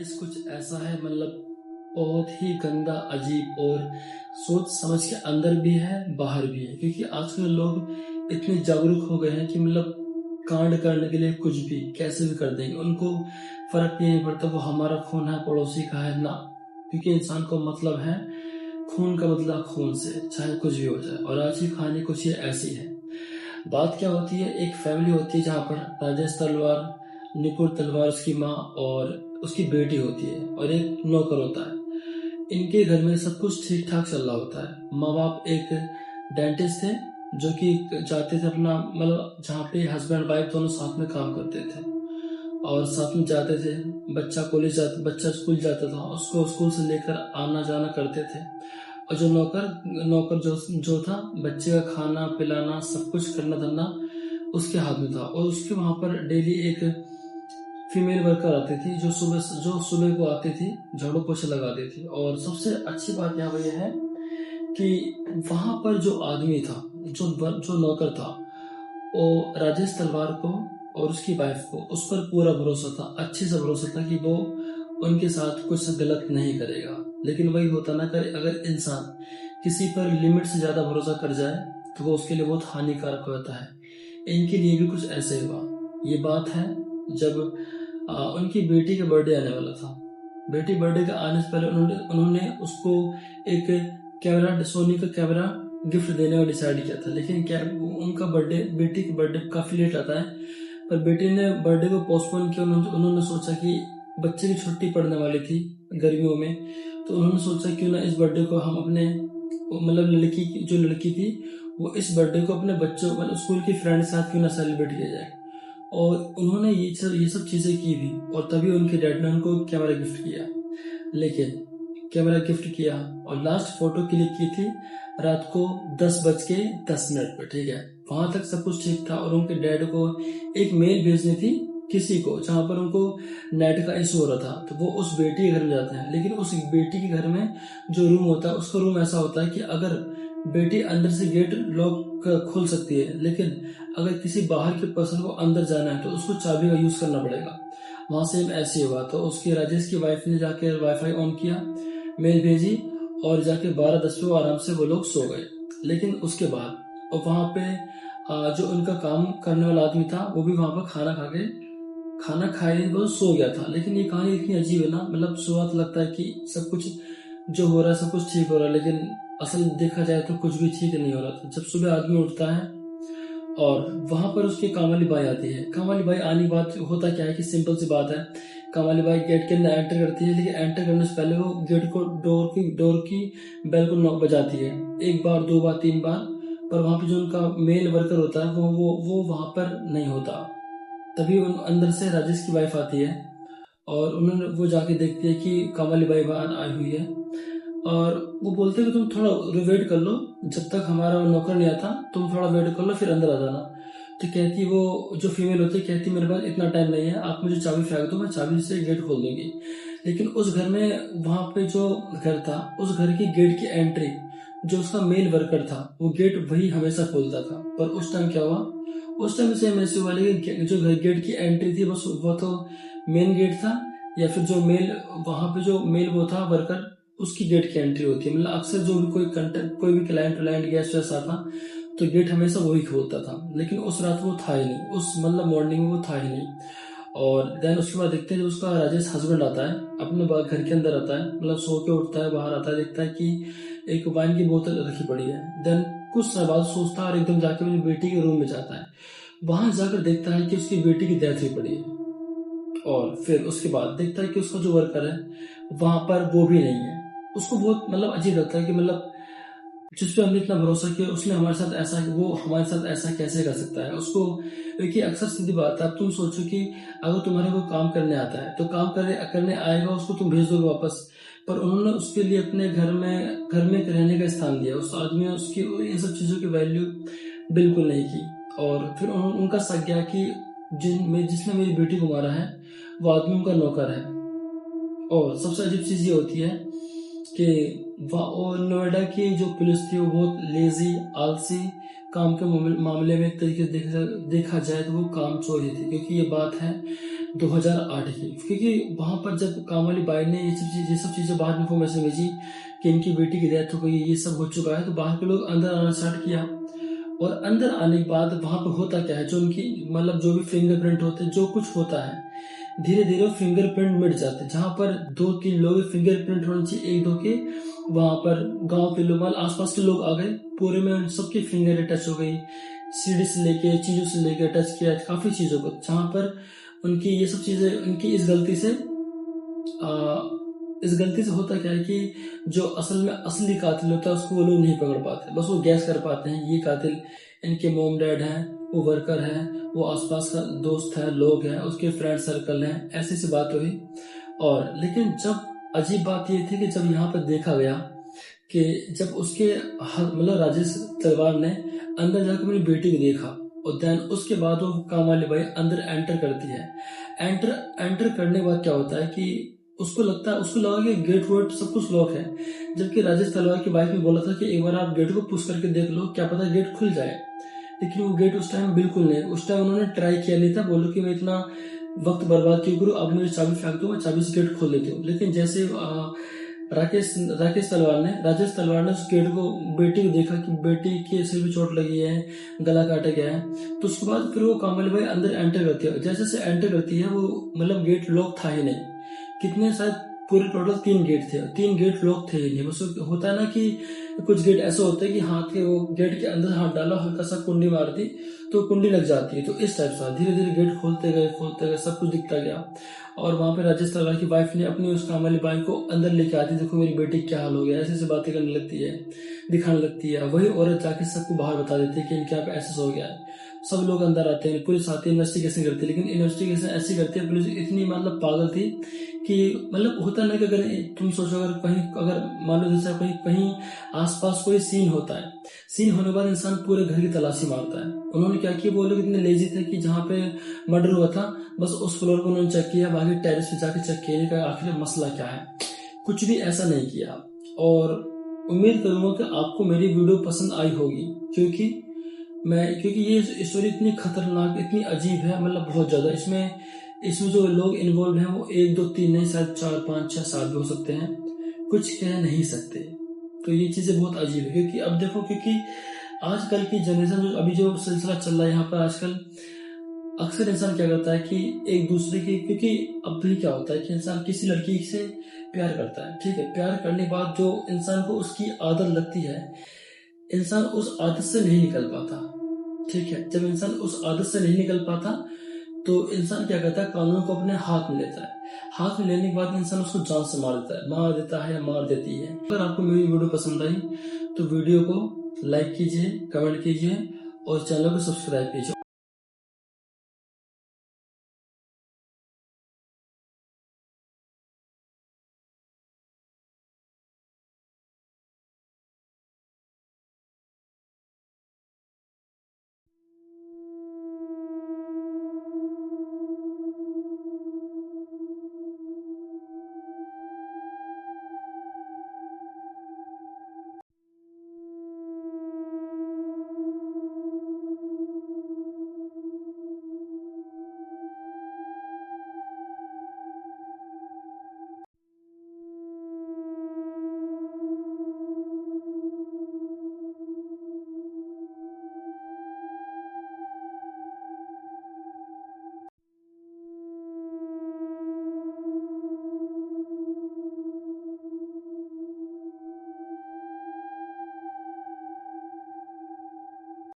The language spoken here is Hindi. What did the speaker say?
राजेश कुछ ऐसा है, मतलब बहुत ही गंदा, अजीब और सोच समझ के अंदर भी है, बाहर भी है। क्योंकि आजकल लोग इतने जागरूक हो गए हैं कि मतलब कांड करने के लिए कुछ भी कैसे भी कर देंगे। उनको फर्क नहीं पड़ता वो हमारा खून है, पड़ोसी का है ना। क्योंकि इंसान को मतलब है खून का बदला खून से, चाहे कुछ भी हो जाए। और आज की कहानी कुछ ये ऐसी है। बात क्या होती है, एक फैमिली होती है जहाँ पर राजेश तलवार, निपुण तलवार उसकी माँ और उसकी बेटी होती है और एक नौकर होता है। इनके घर में सब कुछ ठीक ठाक चल रहा होता है। माँ बाप एक डेंटिस्ट थे जो कि जाते थे अपना, मतलब जहाँ पे हस्बैंड वाइफ दोनों साथ में काम करते थे और साथ में जाते थे। बच्चा स्कूल जाता था, उसको स्कूल से लेकर आना जाना करते थे। और जो नौकर नौकर जो जो था, बच्चे का खाना पिलाना सब कुछ करना धरना उसके हाथ में था। और उसके वहां पर डेली एक फीमेल वर्कर आती थी जो सुबह को आती थी, झाड़ू पोछा लगाती थी। और सबसे अच्छी बात यहाँ पर यह है कि वहां पर जो आदमी था, जो नौकर था, वो राजेश तलवार को और उसकी वाइफ को उस पर पूरा भरोसा था, अच्छे से भरोसा था कि वो उनके साथ कुछ गलत नहीं करेगा। लेकिन वही होता ना करे, अगर इंसान किसी पर लिमिट से ज्यादा भरोसा कर जाए तो वो उसके लिए बहुत हानिकारक होता है। इनके लिए भी कुछ ऐसे हुआ। ये बात है जब उनकी बेटी का बर्थडे आने वाला था। बेटी बर्थडे का आने से पहले उन्होंने उसको एक कैमरा, सोनी का कैमरा गिफ्ट देने का डिसाइड किया था। लेकिन क्या उनका बर्थडे, बेटी का बर्थडे काफी लेट आता है, पर बेटी ने बर्थडे को पोस्टपोन किया। उन्होंने सोचा कि बच्चे की छुट्टी पड़ने वाली थी गर्मियों में, तो उन्होंने सोचा क्यों ना इस बर्थडे को हम अपने, मतलब लड़की थी, वो इस बर्थडे को अपने बच्चों, मतलब स्कूल की फ्रेंड के साथ क्यों ना सेलिब्रेट किया जाए। और उन्होंने ये सब चीजें की भी, और तभी उनके डैड ने उनको कैमरा गिफ्ट किया। लेकिन कैमरा गिफ्ट किया और लास्ट फोटो क्लिक की थी रात को 10:10 पर, ठीक है। वहां तक सब कुछ ठीक था। और उनके डैड को एक मेल भेजनी थी किसी को, जहां पर उनको नेट का इशू हो रहा था। तो वो उस बेटी के घर में जाते हैं। लेकिन उस बेटी के घर में जो रूम होता है, उसका रूम ऐसा होता है कि अगर बेटी अंदर से गेट लॉक खोल सकती है, लेकिन अगर किसी बाहर के पर्सन को अंदर जाना है तो उसको चाबी का यूज करना पड़ेगा। वहां सेम ऐसे हुआ। तो उसकी राजेश की वाइफ ने जाके वाईफाई ऑन किया, मेल भेजी, और जाके 12:10 पे आराम से वो लोग सो गए। लेकिन उसके बाद और वहां पे जो उनका काम करने वाला आदमी था, वो भी वहां पर खाना खाए वो सो गया था। लेकिन ये कहानी इतनी अजीब है ना, मतलब शुरुआत लगता है कि सब कुछ जो हो रहा है सब कुछ ठीक हो रहा है, लेकिन असल देखा जाए तो कुछ भी ठीक नहीं हो रहा था। जब सुबह आदमी उठता है और वहां पर उसकी कामवाली बाई आती है। कामवाली बाई आने के बाद होता क्या है कि सिंपल सी बात है, कामवाली बाई गेट के अंदर एंटर करती है। लेकिन एंटर करने से पहले वो गेट को, डोर की बेल को नॉक बजाती है, एक बार, दो बार, तीन बार। पर वहां पे जो उनका मेल वर्कर होता है वो वहां पर नहीं होता। तभी उन अंदर से राजेश की वाइफ आती है और उन्होंने वो जाके देखती है कि कामवाली बाई बाहर आई हुई है। और वो बोलते हैं कि तुम थोड़ा वेट कर लो, जब तक हमारा नौकर नहीं आता तुम थोड़ा वेट कर लो, फिर अंदर आ जाना। तो कहती वो जो फीमेल होती है, कहती मेरे पास इतना टाइम नहीं है, आप मुझे चाबी फेंक दो, मैं चाबी से गेट खोल दूंगी। लेकिन उस घर में, वहां पे जो घर था, उस घर की गेट की एंट्री जो उसका मेल वर्कर था, वो गेट वही हमेशा खोलता था। पर उस टाइम क्या हुआ, उस टाइम से ऐसे हुआ, लेकिन जो घर गेट की एंट्री थी बस वो तो मेन गेट था, या फिर जो मेल, वहां पे जो मेल वो था वर्कर, उसकी गेट की एंट्री होती है। मतलब अक्सर जो भी कोई भी क्लाइंट गेस्ट वैसा था तो गेट हमेशा वही खोलता था। लेकिन उस रात वो था ही नहीं, उस मतलब मॉर्निंग में वो था ही नहीं। और देन उसके बाद देखते हैं जो उसका राजेश हस्बैंड आता है, अपने घर के अंदर आता है, मतलब सो के उठता है, बाहर आता है, देखता है कि एक वाइन की बोतल रखी पड़ी है। देन कुछ समय बाद सोचता है और एकदम जाके अपनी बेटी के रूम में जाता है। वहां जाकर देखता है कि उसकी बेटी की डेथ हुई पड़ी है। और फिर उसके बाद देखता है कि उसका जो वर्कर है वहां पर वो भी नहीं है। उसको बहुत मतलब अजीब लगता है कि मतलब जिस पे हमने इतना भरोसा किया उसने हमारे साथ ऐसा, वो हमारे साथ ऐसा कैसे कर सकता है। उसको देखिए, अक्सर सीधी बात है, अब तुम सोचो कि अगर तुम्हारे को काम करने आता है तो काम करने आएगा, उसको तुम भेज दोगे वापस। पर उन्होंने उसके लिए अपने घर में रहने का स्थान दिया। उस आदमी ने उसकी इन सब चीजों की वैल्यू बिल्कुल नहीं की। और फिर उनका शक गया कि जिसने मेरी बेटी को मारा है वो आदमी उनका नौकर है। और सबसे अजीब चीज ये होती है कि और नोएडा की जो पुलिस थी वो बहुत लेजी, आलसी, काम के मामले में एक तरीके से देखा जाए तो वो कामचोर ही थी। क्योंकि ये बात है 2008 की, क्योंकि वहां पर जब कामवाली बाई ने ये सब चीजें बाहर इन्फॉर्मेशन भेजी कि इनकी बेटी की डेथ हो गई, ये सब हो चुका है, तो बाहर के लोग अंदर आना स्टार्ट किया। और अंदर आने के बाद वहां पर होता क्या है, जो उनकी मतलब जो भी फिंगरप्रिंट होते हैं, जो कुछ होता है, धीरे धीरे फिंगरप्रिंट मिट जाते हैं। जहां पर 2-3 लोग फिंगरप्रिंट होने चाहिए, एक दो के, वहां पर गांव के लोग, मतलब आसपास के लोग आ गए, पूरे में उन सबकी फिंगर टच हो गई, सीढ़ी से लेके चीजों से लेकर टच किया काफी चीजों को, जहां पर उनकी ये सब चीजें, उनकी इस गलती से होता क्या है कि जो असल में असली कातिल होता है उसको वो लोग नहीं पकड़ पाते, बस वो गैस कर पाते हैं ये कातिल इनके मोम डैड हैं, वो वर्कर है, वो आसपास का दोस्त है, लोग हैं, उसके फ्रेंड सर्कल हैं, ऐसी सी बात हुई। और लेकिन जब अजीब बात ये थी कि जब यहाँ पर देखा गया कि जब उसके मतलब राजेश तलवार ने अंदर जाकर अपनी बेटी को देखा, और देन उसके बाद वो कामवाली बाई अंदर एंटर करती है। एंटर करने के बाद क्या होता है कि उसको लगा कि गेट वेट सब कुछ लॉक है, जबकि राजेश तलवार की वाइफ ने बोला था कि एक बार आप गेट को पुश करके देख लो, क्या पता गेट खुल जाए। लेकिन वो गेट उस टाइम बिल्कुल नहीं, उस टाइम उन्होंने ट्राई किया नहीं था, बोलो कि मैं इतना वक्त बर्बाद क्यों करूँ, अब मुझे चाबी फेंक दो, मैं चाबी से गेट खोल देती हूँ। लेकिन जैसे राजेश तलवार ने उस गेट को, बेटी को देखा कि बेटी के सिर भी चोट लगी है, गला काटा गया है, तो उसके बाद फिर वो कामवाली बाई अंदर एंटर करती है। जैसे जैसे एंटर करती है, वो मतलब गेट लॉक था ही नहीं, कितने शायद पूरे टोटल 3 गेट थे, 3 गेट लॉक थे ही नहीं। बस होता है ना कि कुछ गेट ऐसे होते हैं कि हाथ के, वो गेट के अंदर हाथ डाला, हल्का सा कुंडी मार दी तो कुंडी लग जाती है, तो इस टाइप से धीरे धीरे गेट खोलते गए, सब कुछ दिखता गया। और वहां पे राजेश तलवार की वाइफ ने अपनी उस कामवाली बाई को अंदर लेके आती, देखो मेरी बेटी क्या हाल हो गया, ऐसे ऐसे बातें करने लगती है, दिखाने लगती है। वही औरत जाके सबको बाहर बता देती है कि इनके यहाँ पे ऐसा हो गया है। सब लोग अंदर आते हैं, पुलिस आती है, इन्वेस्टिगेशन करती है, लेकिन इन्वेस्टिगेशन ऐसी करती है पुलिस, इतनी मतलब पागल थी कि मतलब होता ना कि अगर तुम सोचो, अगर मान लो जैसे कहीं आसपास कोई सीन होता है, सीन होने के बाद इंसान पूरे घर की तलाशी मारता है। उन्होंने क्या किया, वो लोग इतने लेजी थे कि जहाँ पे मर्डर हुआ था बस उस फ्लोर को उन्होंने चेक किया, बाकी टेरेस पे जाके चेक किया कि आखिर मसला क्या है, कुछ भी ऐसा नहीं किया। और उम्मीद करूंगा कि आपको मेरी वीडियो पसंद आई होगी, क्योंकि ये स्टोरी इतनी खतरनाक, इतनी अजीब है, मतलब बहुत ज्यादा। इसमें जो लोग इन्वॉल्व हैं वो 1 2 3 नहीं, शायद 4 5 6 7 भी हो सकते हैं, कुछ कह नहीं सकते। तो ये चीजें बहुत अजीब है, क्योंकि अब देखो, क्योंकि आजकल की जनरेशन, अभी जो सिलसिला चल रहा है यहाँ पर आजकल, अक्सर इंसान क्या करता है कि एक दूसरे की, क्योंकि अब भी क्या होता है कि इंसान किसी लड़की से प्यार करता है, ठीक है, प्यार करने के बाद जो इंसान को उसकी आदत लगती है, इंसान उस आदत से नहीं निकल पाता, ठीक है। जब इंसान उस आदत से नहीं निकल पाता तो इंसान क्या करता है, कानून को अपने हाथ में लेता है। हाथ में लेने के बाद इंसान उसको जान से मार देता है या मार देती है। अगर आपको मेरी वीडियो पसंद आई तो वीडियो को लाइक कीजिए, कमेंट कीजिए और चैनल को सब्सक्राइब कीजिए।